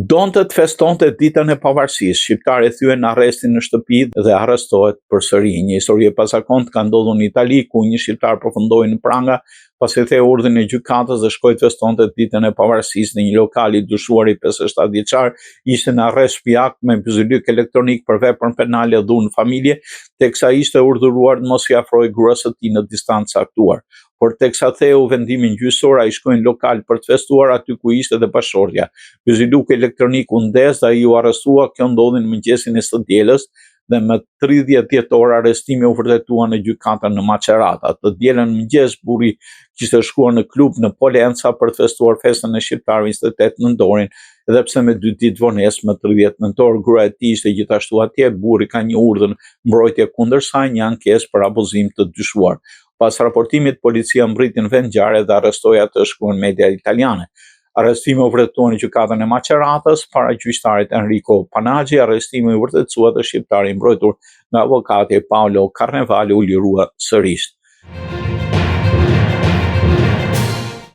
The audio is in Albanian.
Donte të festonte ditën e pavarësisë. Shqiptari thyen në arrestin në shtëpi dhe arrestohet përsëri. Një histori e pazakontë ka ndodhur në Itali ku një shqiptar përfundoi në pranga pasi the urdhrin e gjykatës dhe shkoi të festonte ditën e pavarësisë në një lokal I dyshuari 57 vjeçar ishte në arrest shtëpiak me pyzylyk elektronik për veprën penale dhunë në familje, teksa ishte urdhëruar të mos I afrojë gruas së tij në distancë caktuar. Por teksa theu vendimin gjyqësor, ai shkoi në lokal për të festuar aty ku ishte dhe bashortja. Pyzylyku elektronik u ndes dhe ai u arrestua. Kjo ndodhi në mëngjesin e së dielës dhe me 30 dhjetor arrestimi u vërtetua në gjykatën në Macerata. Të dielën mëngjes burri kishte shkuar në klub në Polenca për të festuar festën e shqiptarëve 28 nëntorin, edhe pse me 2 ditë vonesë më 30 nëntor gruaja e tij ishte gjithashtu atje, burri ka një urdhër mbrojtje kundër saj, një ankesë për abuzim të dyshuar. Pas raportimit, policia mbriti në vend ngjarje dhe arrestoi atë, shkruan media italiane. Arrestimi u vërtetua në gjykatën e Maceratës para gjyqtarit Enrico Panaggi. Arrestimi u vërtetua dhe shqiptari I mbrojtur nga avokati Paolo Carnevali u lirua sërish.